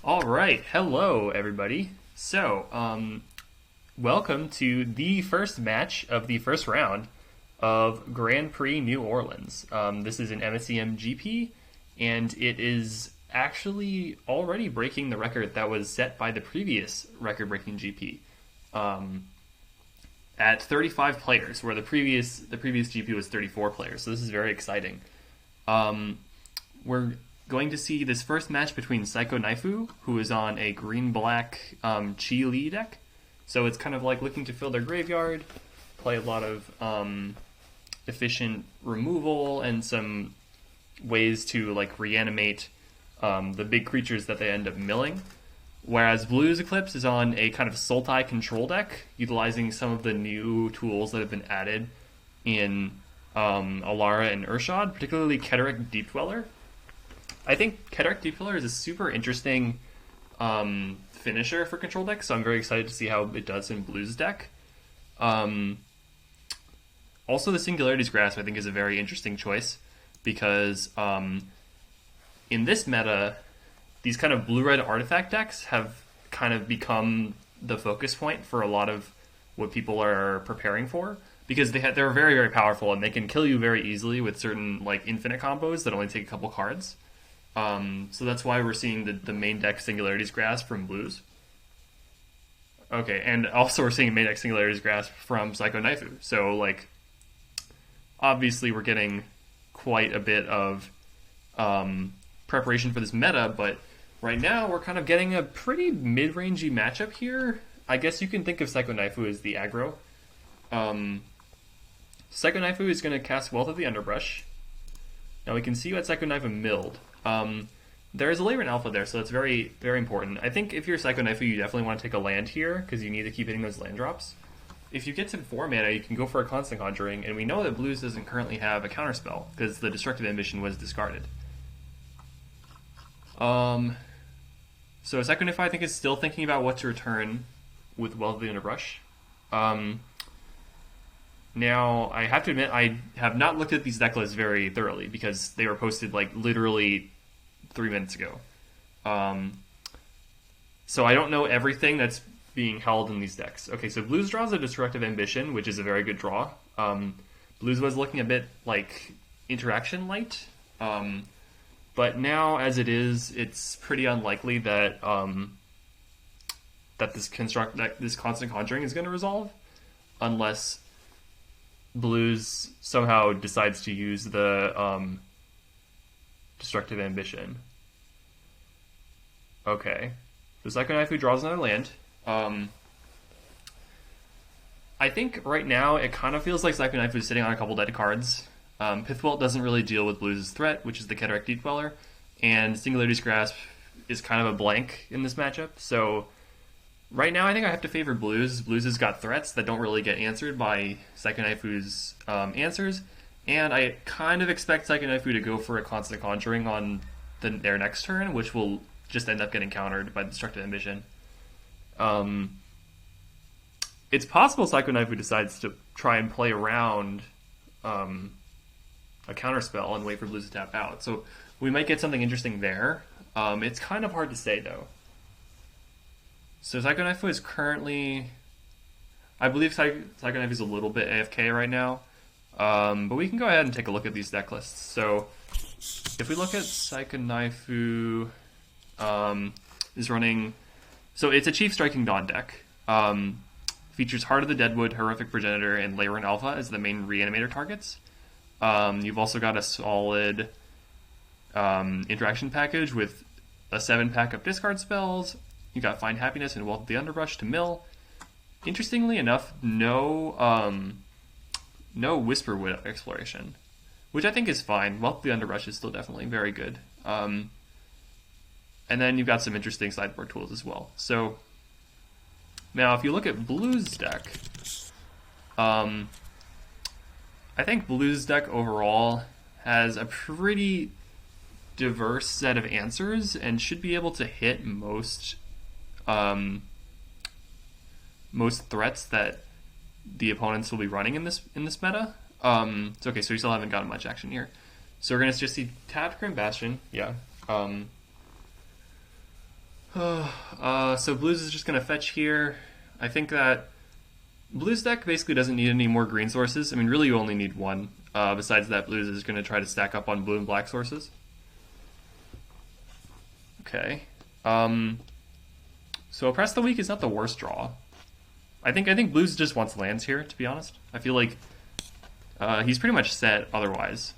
All right, hello everybody. Welcome to the first match of the first round of Grand Prix New Orleans. This is an MSEM GP, and it is actually already breaking the record that was set by the previous record-breaking GP at 35 players, where the previous GP was 34 players. So this is very exciting. We're going to see this first match between Saikonaifu, who is on a green-black Chi Li deck. So it's kind of like looking to fill their graveyard, play a lot of efficient removal, and some ways to like reanimate the big creatures that they end up milling. Whereas BluesEclipse is on a kind of Sultai control deck, utilizing some of the new tools that have been added in Alara and Urshad, particularly Keterek Deepdweller. I think Keterek Deepdweller is a super interesting finisher for control decks, so I'm very excited to see how it does in Blue's deck. Also, the Singularity's Grasp, I think, is a very interesting choice, because in this meta, these kind of blue-red artifact decks have kind of become the focus point for a lot of what people are preparing for, because they're very, very powerful, and they can kill you very easily with certain like infinite combos that only take a couple cards. So that's why we're seeing the main deck Singularity's Grasp from Blues. Okay, and also we're seeing main deck Singularity's Grasp from Saikonaifu. So, like, obviously we're getting quite a bit of preparation for this meta, but right now we're kind of getting a pretty mid-rangey matchup here. I guess you can think of Saikonaifu as the aggro. Saikonaifu is going to cast Wealth of the Underbrush. Now we can see what Saikonaifu milled. There is a Labyrinth Alpha there, so that's very, very important. I think if you're Saikonaifu, you definitely want to take a land here, because you need to keep hitting those land drops. If you get to 4 mana, you can go for a Constant Conjuring, and we know that Blues doesn't currently have a counterspell, because the Destructive Ambition was discarded. So Saikonaifu, I think, is still thinking about what to return with Wealth of the Underbrush. Now, I have to admit, I have not looked at these deck lists very thoroughly, because they were posted, like, literally 3 minutes ago. So I don't know everything that's being held in these decks. Okay, so Blues draws a Destructive Ambition, which is a very good draw. Blues was looking a bit like Interaction light. But now, as it is, it's pretty unlikely that that this Constant Conjuring is going to resolve, unless Blues somehow decides to use the Destructive Ambition. Okay. So Saikonaifu draws another land. I think right now it kind of feels like Saikonaifu is sitting on a couple dead cards. Pithwelt doesn't really deal with Blues' threat, which is the Keterek Deepdweller, and Singularity's Grasp is kind of a blank in this matchup. So right now I think I have to favor Blues. Blues has got threats that don't really get answered by Saikonaifu's answers, and I kind of expect Saikonaifu to go for a Constant Conjuring on their next turn, which will just end up getting countered by the Destructive Ambition. It's possible Saikonaifu decides to try and play around a counterspell and wait for Blues to tap out. So we might get something interesting there. It's kind of hard to say, though. So Saikonaifu is currently... I believe Saikonaifu is a little bit AFK right now. But we can go ahead and take a look at these deck lists. So if we look at Saikonaifu, is running... So it's a Chief Striking Dawn deck. Features Heart of the Deadwood, Horrific Progenitor, and Labyrinth Alpha as the main reanimator targets. You've also got a solid interaction package with a 7-pack of discard spells. You got Find Happiness and Wealth of the Underbrush to mill. Interestingly enough, no Whisperwood exploration, which I think is fine. Wealth of the Underbrush is still definitely very good. And then you've got some interesting sideboard tools as well. So now if you look at Blue's deck, I think Blue's deck overall has a pretty diverse set of answers and should be able to hit most threats that the opponents will be running in this meta. Okay, so we still haven't gotten much action here. So we're gonna just see tapped Grim Bastion, yeah. So Blues is just going to fetch here. I think that Blues deck basically doesn't need any more green sources. I mean, really you only need one. Besides that, Blues is going to try to stack up on blue and black sources. Okay. So Oppress the Weak is not the worst draw. I think Blues just wants lands here, to be honest. I feel like he's pretty much set otherwise.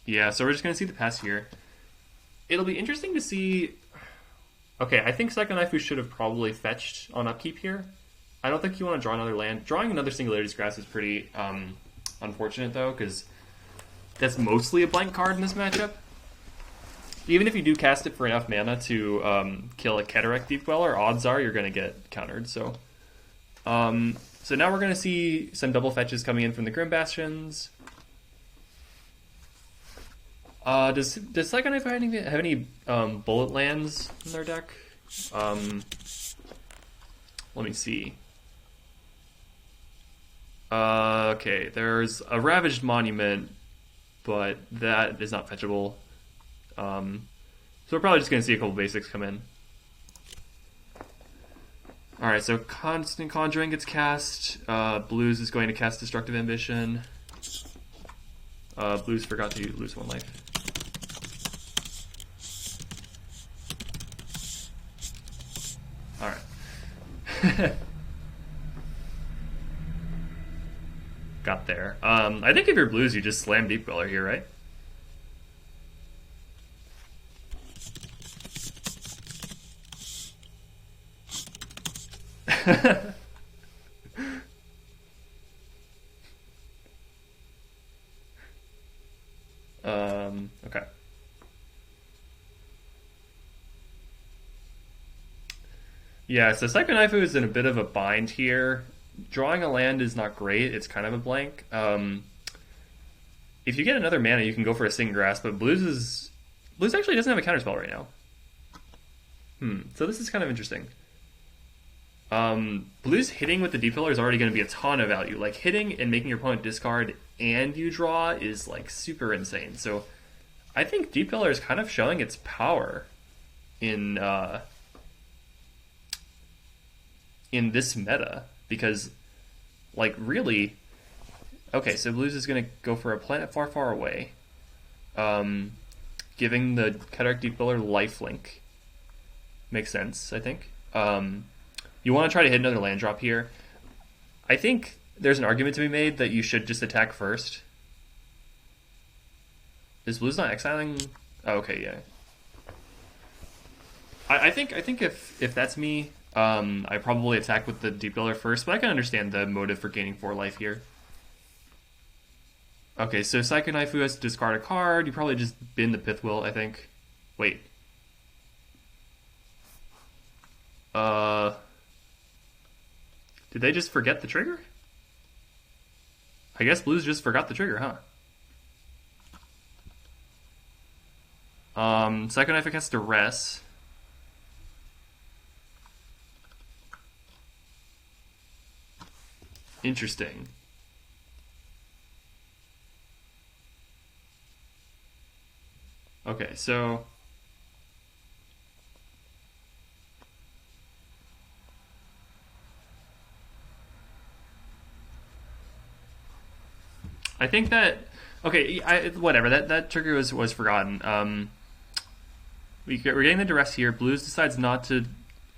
Yeah, so we're just going to see the pass here. It'll be interesting to see... Okay, I think Saikonaifu should have probably fetched on upkeep here. I don't think you want to draw another land. Drawing another Singularity's Grasp is pretty unfortunate, though, because that's mostly a blank card in this matchup. Even if you do cast it for enough mana to kill a Cataract Deepdweller, odds are you're going to get countered. So so now we're going to see some double fetches coming in from the Grim Bastions. Does Saikonaifu have any bullet lands in their deck? Let me see. Okay, there's a Ravaged Monument, but that is not fetchable. So we're probably just going to see a couple basics come in. Alright, so Constant Conjuring gets cast. Blues is going to cast Destructive Ambition. Blues forgot to lose one life. Alright. Got there. I think if you're Blues, you just slam Deepdweller here, right? Okay. Yeah, so Saikonaifu is in a bit of a bind here. Drawing a land is not great. It's kind of a blank. If you get another mana, you can go for a Sing Grass, but Blues actually doesn't have a counterspell right now. So this is kind of interesting. Blues hitting with the Deepdweller is already going to be a ton of value. Like, hitting and making your opponent discard and you draw is, like, super insane. So I think Deepdweller is kind of showing its power in this meta. Because, like, really... Okay, so Blues is going to go for a Planet Far, Far Away. Giving the Cataract Deepdweller lifelink. Makes sense, I think. You want to try to hit another land drop here. I think there's an argument to be made that you should just attack first. Is Blues not exiling? Oh, okay, yeah. I think if that's me, I probably attack with the Deepdweller first, but I can understand the motive for gaining 4 life here. Okay, so Saikonaifu has to discard a card. You probably just bin the Pithwill, I think. Wait. Did they just forget the trigger? I guess Blues just forgot the trigger, huh? Saikonaifu has to rest. Interesting. Okay, so... I think that... Okay, whatever, that trigger was forgotten. We're getting the duress here. Blues decides not to...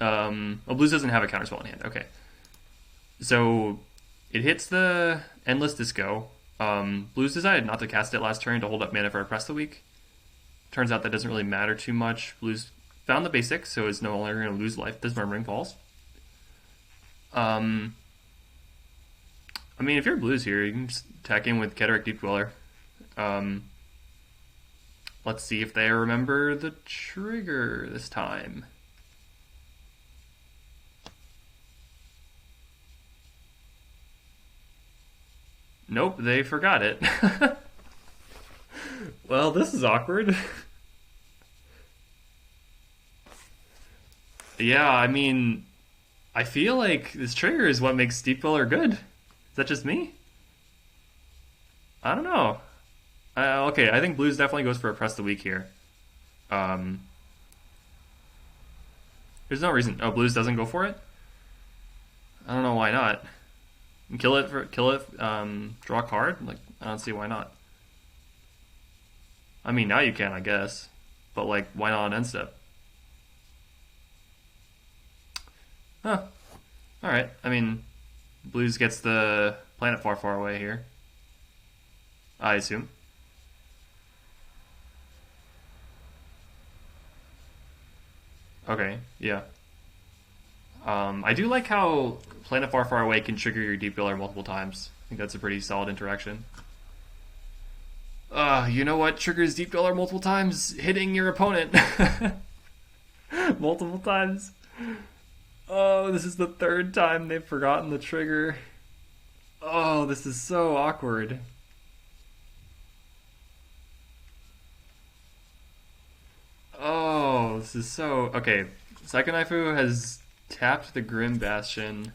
well, Blues doesn't have a counterspell in hand. Okay. So, it hits the Endless Disco. Blues decided not to cast it last turn to hold up mana for Oppress the Weak. Turns out that doesn't really matter too much. Blues found the basics, so is no longer going to lose life. This Murmuring falls. I mean, if you're Blues here, you can just attack in with Cataract Deepdweller. Let's see if they remember the trigger this time. Nope, they forgot it. Well, this is awkward. Yeah, I mean, I feel like this trigger is what makes Deepdweller good. Is that just me? I don't know. Okay, I think Blues definitely goes for Oppress the Weak here. There's no reason. Oh, Blues doesn't go for it? I don't know why not. Kill it, draw a card? Like, I don't see why not. I mean, now you can, I guess. But, like, why not on end step? Huh. Alright, I mean, Blues gets the planet far, far away here. I assume. Okay, yeah. I do like how Planet Far Far Away can trigger your Deepdweller multiple times. I think that's a pretty solid interaction. You know what triggers Deepdweller multiple times? Hitting your opponent. Multiple times. Oh, this is the third time they've forgotten the trigger. Oh, this is so awkward. Oh, this is so... Okay, Saikonaifu has tapped the Grim Bastion.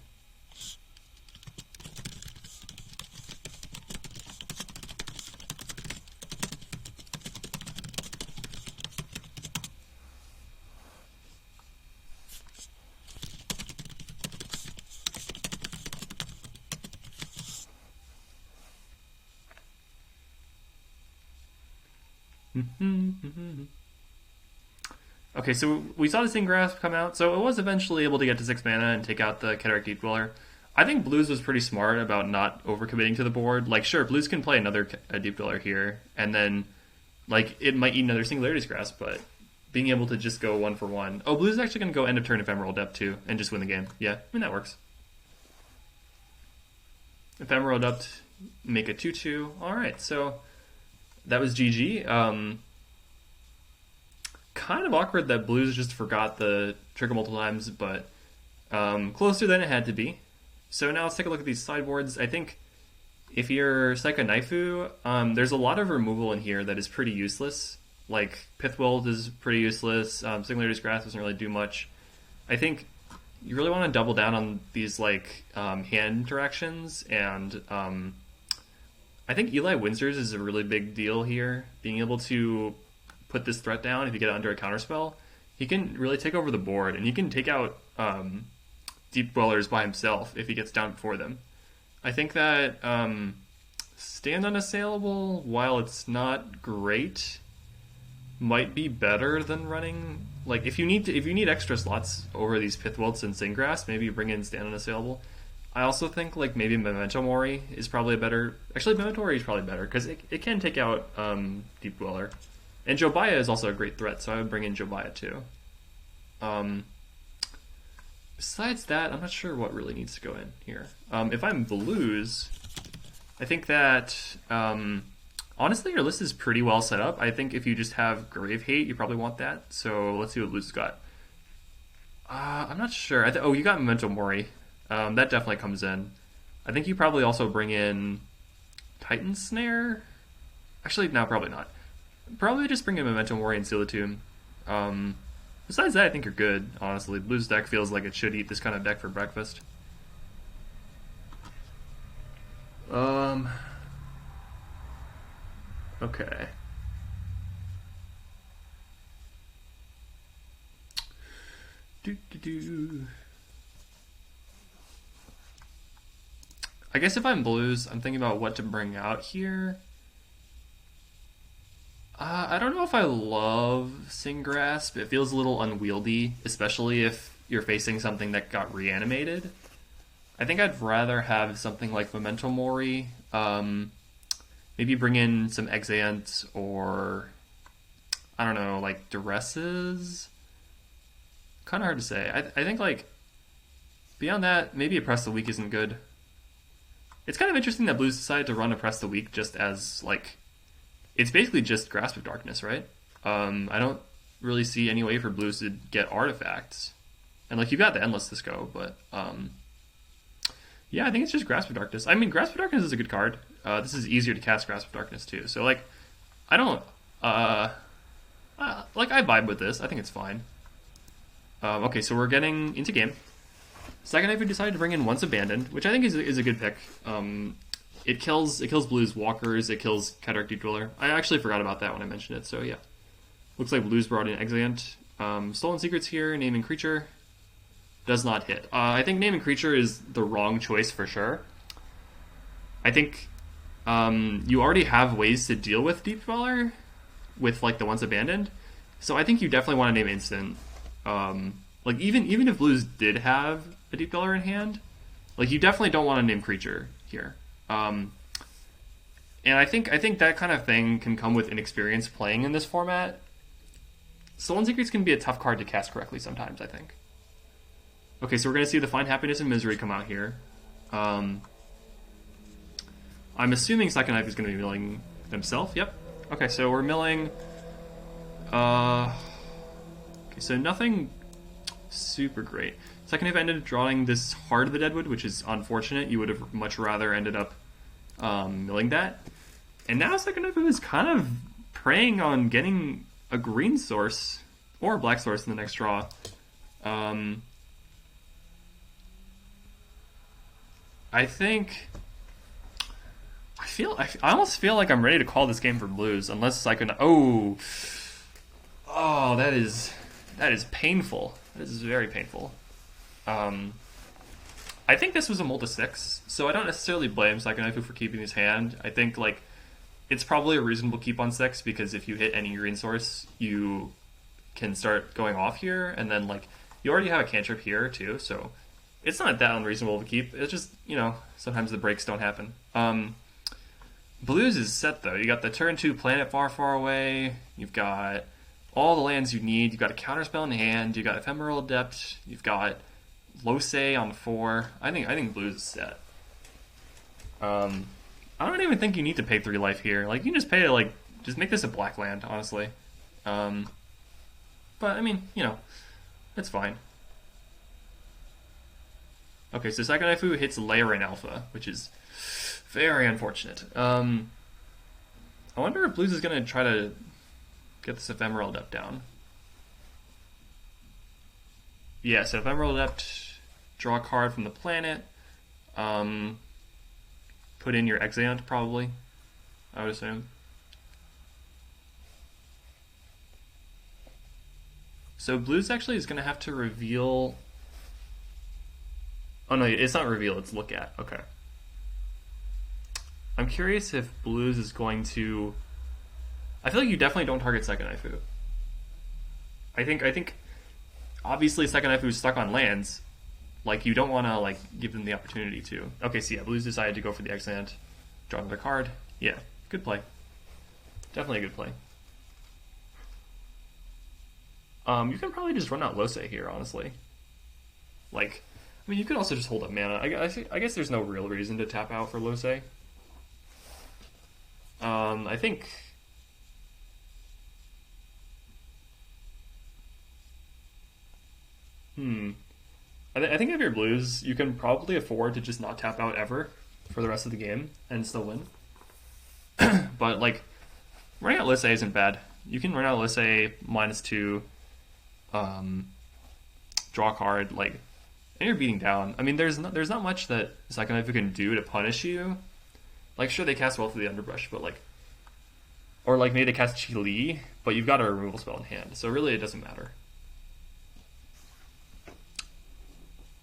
Okay, so we saw the Sing Grasp come out, so it was eventually able to get to 6 mana and take out the Cataract Deepdweller. I think Blues was pretty smart about not overcommitting to the board. Like, sure, Blues can play another Deepdweller here, and then, like, it might eat another Singularity's Grasp, but being able to just go 1-for-1. Oh, Blues is actually going to go end of turn Ephemeral Depth, too, and just win the game. Yeah, I mean, that works. Ephemeral Depth, make a 2-2. Alright, so that was GG. Kind of awkward that Blues just forgot the trigger multiple times, but closer than it had to be. So now let's take a look at these sideboards. I think if you're Saikonaifu, there's a lot of removal in here that is pretty useless. Like, Pithweld is pretty useless, Singularity's Grasp doesn't really do much. I think you really want to double down on these, like, hand interactions, and I think Eli Windsor's is a really big deal here. Being able to put this threat down if you get it under a counterspell, he can really take over the board, and he can take out Deepdwellers by himself if he gets down before them. I think that Stand Unassailable, while it's not great, might be better than running. Like, if you need extra slots over these Pithwelts and Singgrass, maybe you bring in Stand Unassailable. I also think, like, maybe Memento Mori is probably a better... Actually, Memento Mori is probably better, because it can take out Deepdweller. And Jobaya is also a great threat, so I would bring in Jobaya too. Besides that, I'm not sure what really needs to go in here. If I'm Blues, I think that, honestly, your list is pretty well set up. I think if you just have Grave Hate, you probably want that. So let's see what Blues has got. I'm not sure. Oh, you got Memento Mori. That definitely comes in. I think you probably also bring in Titan Snare. Actually, no, probably not. Probably just bring in Memento Mori and Seal the Tomb. Besides that, I think you're good, honestly. Blues deck feels like it should eat this kind of deck for breakfast. Okay. I guess if I'm Blues, I'm thinking about what to bring out here. I don't know if I love Sing Grasp. It feels a little unwieldy, especially if you're facing something that got reanimated. I think I'd rather have something like Memento Mori. Maybe bring in some Exant or, I don't know, like Duresses? Kind of hard to say. I think, like, beyond that, maybe Oppress the Weak isn't good. It's kind of interesting that Blues decided to run Oppress the Weak just as, like... It's basically just Grasp of Darkness, right? I don't really see any way for Blues to get artifacts. And, like, you've got the Endless Disco, but, yeah, I think it's just Grasp of Darkness. I mean, Grasp of Darkness is a good card. This is easier to cast Grasp of Darkness, too. So, like, I don't, like, I vibe with this. I think it's fine. Okay, so we're getting into game. Saikonaifu decided to bring in Once Abandoned, which I think is a good pick. It kills Blues Walkers, it kills Cataract Deepdweller. I actually forgot about that when I mentioned it, so yeah. Looks like Blues brought in Exeunt. Stolen Secrets here, naming creature. Does not hit. I think naming creature is the wrong choice for sure. I think you already have ways to deal with Deepdweller with like the Once Abandoned. So I think you definitely want to name instant. Like even if Blues did have a Deepdweller in hand, like you definitely don't want to name creature here. And I think that kind of thing can come with inexperience playing in this format. Stolen Secrets can be a tough card to cast correctly sometimes, I think. Okay, so we're going to see the Find Happiness and Misery come out here. I'm assuming Saikonaifu is going to be milling themselves. Yep. Okay, so we're milling... okay, so nothing super great. Saikonaifu ended up drawing this Heart of the Deadwood, which is unfortunate. You would have much rather ended up milling that. And now Saikonaifu is kind of preying on getting a green source or a black source in the next draw. I think I almost feel like I'm ready to call this game for Blues, unless Saikonaifu. Oh, that is painful. This is very painful. I think this was a multi-6, so I don't necessarily blame Saikonaifu for keeping his hand. I think like it's probably a reasonable keep on 6 because if you hit any green source, you can start going off here, and then like you already have a cantrip here too, so it's not that unreasonable to keep. It's just, you know, sometimes the breaks don't happen. Blues is set though. You got the turn 2 planet far, far away. You've got all the lands you need. You've got a counterspell in hand. You got Ephemeral Adept. You've got Losei on 4. I think Blues is set. I don't even think you need to pay 3 life here. Like, you can just pay, like, just make this a black land, honestly. But, I mean, you know, it's fine. Okay, so Saikonaifu hits Layer in Alpha, which is very unfortunate. I wonder if Blues is going to try to get this Ephemeral Adept down. Yeah, so Ephemeral Adept, draw a card from the planet. Put in your Exeunt, probably, I would assume. So Blues actually is going to have to reveal... Oh no, it's not reveal, it's look at. Okay. I'm curious if Blues is going to... I feel like you definitely don't target Saikonaifu. I think obviously Saikonaifu is stuck on lands. Like, you don't want to, like, give them the opportunity to. Okay, so yeah, Blues decided to go for the Exeunt. Draw another card. Yeah, good play. Definitely a good play. You can probably just run out Losei here, honestly. Like, I mean, you could also just hold up mana. I guess there's no real reason to tap out for Losei. I think... I think if you're Blues, you can probably afford to just not tap out ever for the rest of the game and still win. But, like, running out Losei isn't bad. You can run out Losei -2, draw a card, like, and you're beating down. I mean, there's not much that Saikonaifu can do to punish you. Like, sure, they cast Wealth of the Underbrush, but, like, or, like, maybe they cast Chi Li, but you've got a removal spell in hand, so really it doesn't matter.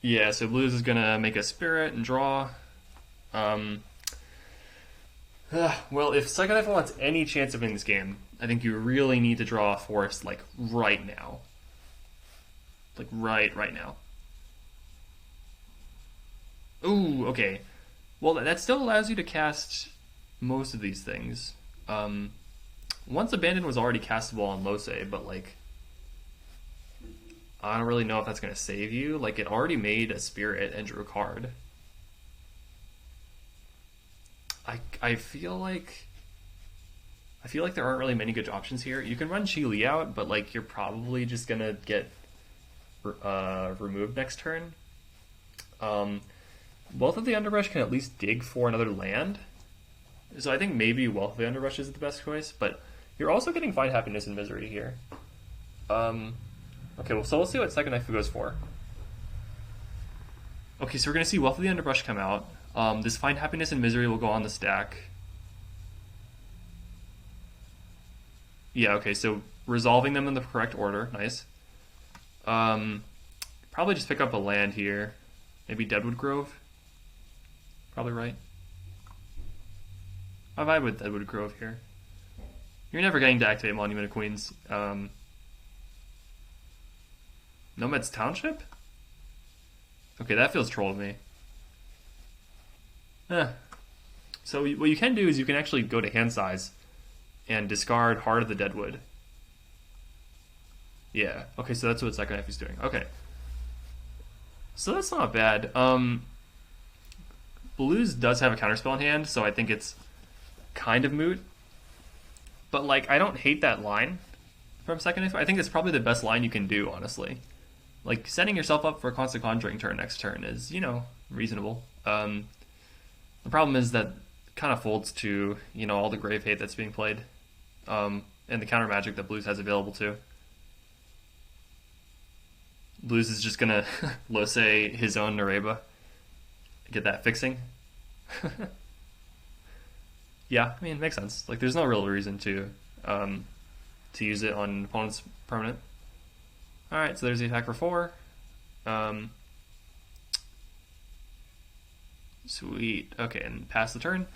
Yeah, so Blues is going to make a Spirit and draw. Well, if Saikonaifu wants any chance of winning this game, I think you really need to draw a Forest, like, right now. Like, right now. Ooh, okay. Well, that still allows you to cast most of these things. Once Abandoned was already castable on Losei, but, like... I don't really know if that's going to save you. Like, it already made a Spirit and drew a card. I feel like there aren't really many good options here. You can run Chi Li out, but, like, you're probably just going to get removed next turn. Wealth of the Underbrush can at least dig for another land. So I think maybe Wealth of the Underbrush is the best choice, but you're also getting Find Happiness and Misery here. Okay, well, so we'll see what Saikonaifu goes for. Okay, so we're going to see Wealth of the Underbrush come out. This Find Happiness and Misery will go on the stack. Yeah, okay, so resolving them in the correct order. Nice. Probably just pick up a land here. Maybe Deadwood Grove. Probably right. I vibe with Deadwood Grove here. You're never getting to activate Monument of Queens. Nomad's Township? Okay, that feels troll to me. So what you can do is you can actually go to hand size and discard Heart of the Deadwood. Yeah, okay, so that's what Saikonaifu's doing. Okay. So that's not bad. Blues does have a counterspell in hand, so I think it's kind of moot. But, like, I don't hate that line from Saikonaifu. I think it's probably the best line you can do, honestly. Like, setting yourself up for a constant conjuring turn next turn is, you know, reasonable. The problem is that it kind of folds to, you know, all the grave hate that's being played. And the counter magic that Blues has available too. Blues is just gonna Lose his own Nareba. Get that fixing. Yeah, I mean, it makes sense. Like, there's no real reason to use it on opponent's permanent. Alright, so there's the attack for 4. Sweet. Okay, and pass the turn.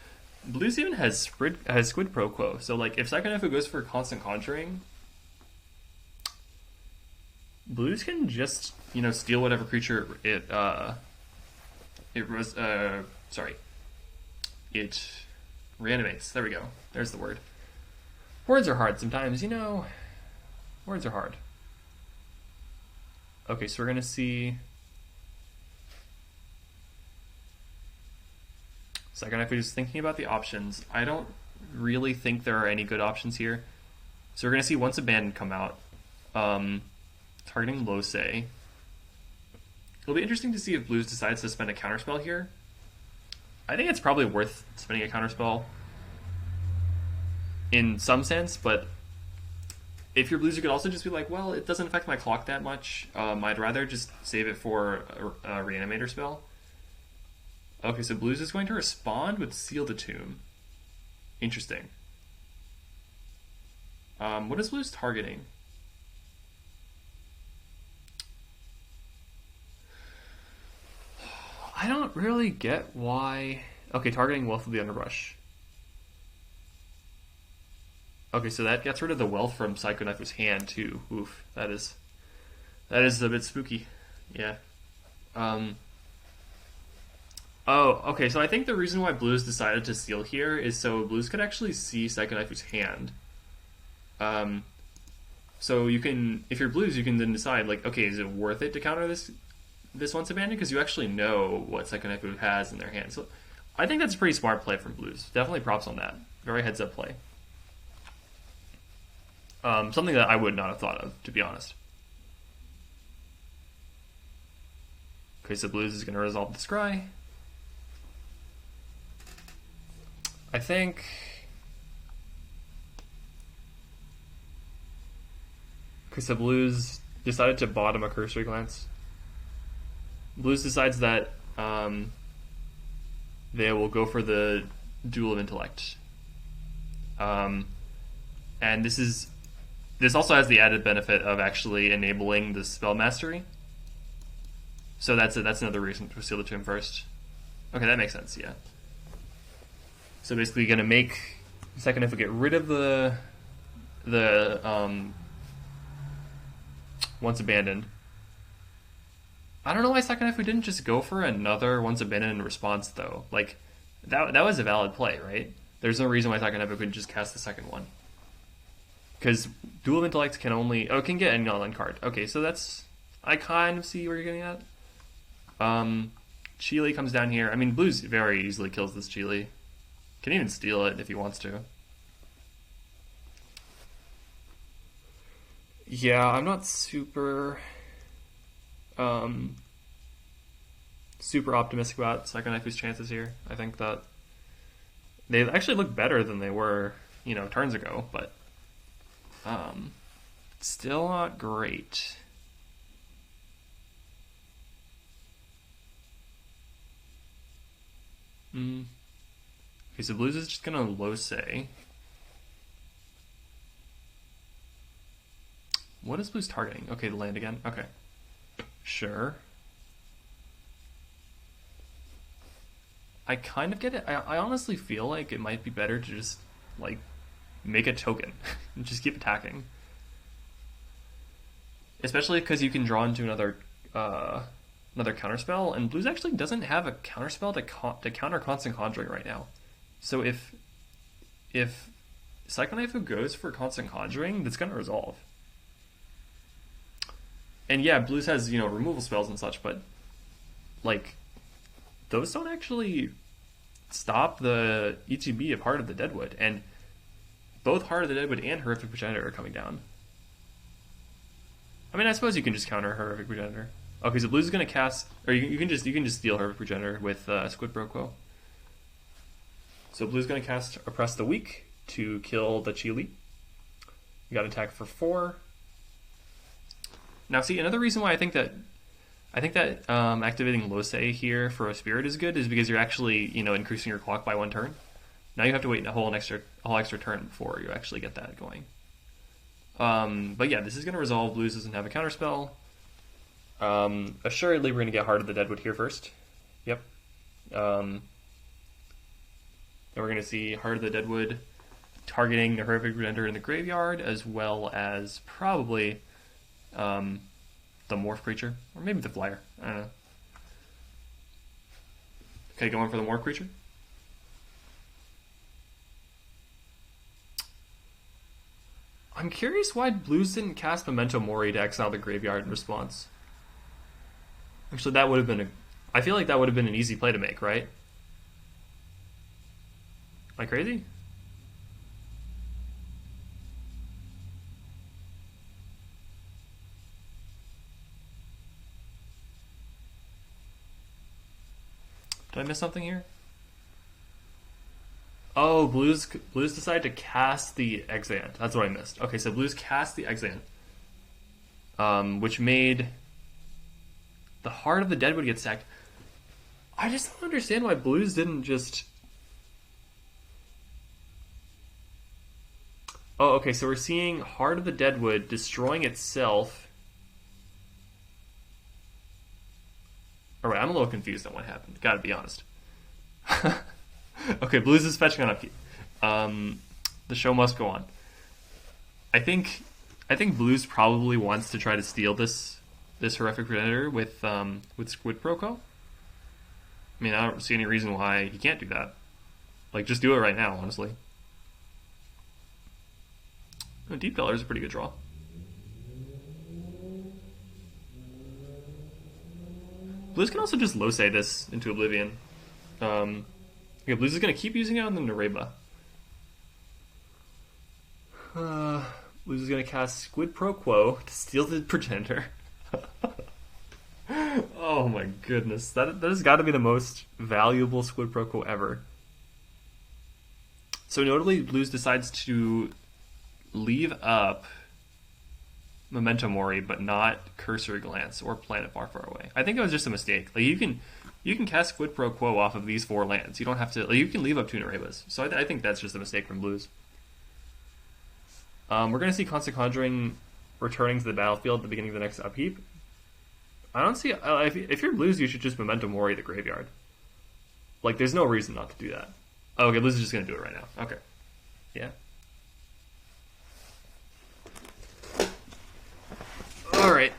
Blues even has Squid Pro Quo. So, like, if Saikonaifu goes for constant conjuring, Blues can just, you know, steal whatever creature it reanimates. There we go. There's the word. Words are hard sometimes, you know. Words are hard. Okay, so we're gonna see Saikonaifu is thinking about the options. I don't really think there are any good options here. So we're gonna see Once Abandoned come out. Targeting Lose. It'll be interesting to see if Blues decides to spend a counterspell here. I think it's probably worth spending a counterspell in some sense, but if you're Blues, you could also just be like, well, it doesn't affect my clock that much. I'd rather just save it for a Reanimator spell. Okay, so Blues is going to respond with Seal the Tomb. Interesting. What is Blues targeting? I don't really get why... Okay, targeting Wealth of the Underbrush. Okay, so that gets rid of the wealth from Saikonaifu's hand, too. Oof, that is a bit spooky. Yeah. Oh, okay, so I think the reason why Blues decided to seal here is so Blues could actually see Saikonaifu's hand. So you can, if you're Blues, you can then decide, like, okay, is it worth it to counter this Once Abandoned? Because you actually know what Saikonaifu has in their hand. So I think that's a pretty smart play from Blues. Definitely props on that. Very heads-up play. Something that I would not have thought of, to be honest. Okay, so Blues is going to resolve the Scry. I think... Okay, so Blues decided to bottom a Cursory Glance. Blues decides that they will go for the Duel of Intellect. And this also has the added benefit of actually enabling the Spell Mastery. So that's another reason to seal the tomb first. Okay, that makes sense, yeah. So basically going to make Saikonaifu get rid of the Once Abandoned. I don't know why Saikonaifu didn't just go for another Once Abandoned in response, though. Like, that was a valid play, right? There's no reason why Saikonaifu couldn't just cast the second one. Because Duel of Intellect can only... Oh, it can get any online card. Okay, so that's... I kind of see where you're getting at. Chile comes down here. I mean, Blues very easily kills this Chile. Can even steal it if he wants to. Yeah, I'm not super... super optimistic about Saikonaifu's chances here. I think that they actually look better than they were, you know, turns ago, but still not great. Okay, so Blues is just gonna Lose. What is Blue's targeting? Okay, the land again. Okay. Sure. I kind of get it. I honestly feel like it might be better to just, like, make a token. And just keep attacking. Especially because you can draw into another counterspell, and Blues actually doesn't have a counterspell to counter Constant Conjuring right now. So if Saikonaifu goes for Constant Conjuring, that's going to resolve. And yeah, Blues has, removal spells and such, but, like, those don't actually stop the ETB of Heart of the Deadwood, and both Heart of the Deadwood and Horrific Progenitor are coming down. I mean, I suppose you can just counter Horrific Progenitor. Okay, so Blues is going to cast, or you can just steal Horrific Progenitor with Squid Pro Quo. So Blue's going to cast Oppress the Weak to kill the Chili. You got attack for 4. Now, see, another reason why I think that activating Lose here for a Spirit is good is because you're actually, increasing your clock by 1 turn. Now you have to wait a whole extra turn before you actually get that going. But yeah, this is going to resolve. Blues doesn't have a counterspell. Assuredly, we're going to get Heart of the Deadwood here first. Yep. And we're going to see Heart of the Deadwood targeting the Horrific Progenitor in the graveyard, as well as probably the Morph Creature, or maybe the Flyer. I don't know. Okay, going for the Morph Creature. I'm curious why Blues didn't cast Memento Mori to exile the graveyard in response. Actually, that would have been I feel like that would have been an easy play to make, right? Am I crazy? Did I miss something here? Oh, Blues decided to cast the Exant. That's what I missed. Okay, so Blues cast the Exant, which made the Heart of the Deadwood get sacked. I just don't understand why Blues didn't just... Oh, okay, so we're seeing Heart of the Deadwood destroying itself. Alright, I'm a little confused on what happened. Gotta be honest. Okay, Blues is fetching on upkeep. The show must go on. I think Blues probably wants to try to steal this Horrific Progenitor with Squid Proco. I mean, I don't see any reason why he can't do that. Like, just do it right now, honestly. Oh, Deepdweller is a pretty good draw. Blues can also just Lose this into Oblivion. Yeah, Blues is going to keep using it on the Nareba. Blues is going to cast Squid Pro Quo to steal the Progenitor. Oh my goodness. That has got to be the most valuable Squid Pro Quo ever. So notably, Blues decides to leave up Memento Mori, but not Cursory Glance or Planet Far Far Away. I think it was just a mistake. Like, you can cast Squid Pro Quo off of these 4 lands. You don't have to... Like, you can leave up 2 Narebas. So I think that's just a mistake from Blues. We're going to see Constant Conjuring returning to the battlefield at the beginning of the next upheap. I don't see... if you're Blues, you should just Memento Mori the graveyard. Like, there's no reason not to do that. Oh, okay, Blues is just going to do it right now. Okay. Yeah. Alright.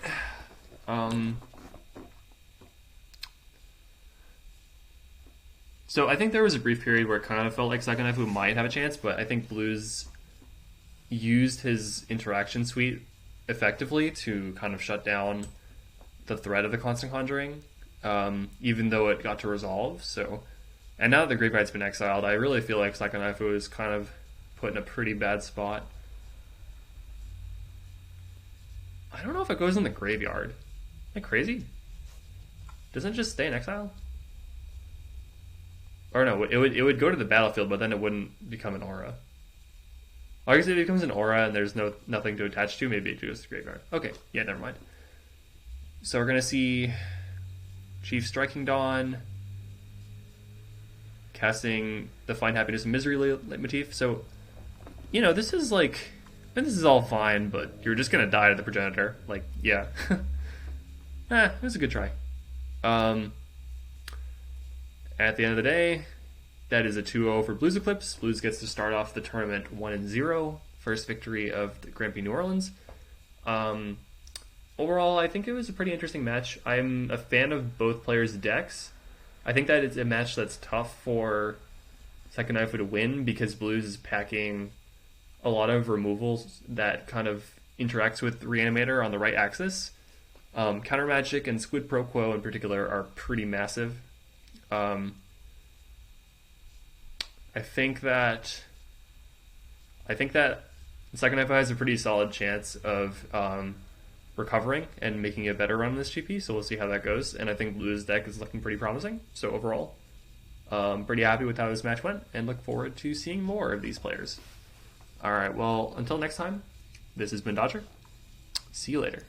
So I think there was a brief period where it kind of felt like Saikonaifu might have a chance, but I think Blues used his interaction suite effectively to kind of shut down the threat of the Constant Conjuring, even though it got to resolve. So, and now that the Graveyard's been exiled, I really feel like Saikonaifu is kind of put in a pretty bad spot. I don't know if it goes in the graveyard. Am I crazy? Doesn't it just stay in exile? Or no, it would go to the battlefield, but then it wouldn't become an aura. I guess if it becomes an aura and there's nothing to attach to, maybe it goes to the graveyard. Okay, yeah, never mind. So we're gonna see Chief Striking Dawn, casting the Find Happiness and Misery motif. So, this is And this is all fine, but you're just gonna die to the progenitor. Like, yeah. It was a good try. At the end of the day, that is a 2-0 for BluesEclipse. Blues gets to start off the tournament 1-0. First victory of the Grand Prix New Orleans. Overall, I think it was a pretty interesting match. I'm a fan of both players' decks. I think that it's a match that's tough for Saikonaifu to win because Blues is packing a lot of removals that kind of interacts with Reanimator on the right axis. Counter Magic and Squid Pro Quo in particular are pretty massive. I think that Saikonaifu has a pretty solid chance of recovering and making a better run in this GP, so we'll see how that goes. And I think Blue's deck is looking pretty promising. So overall, pretty happy with how this match went and look forward to seeing more of these players. All right, well, until next time, this has been Dodger. See you later.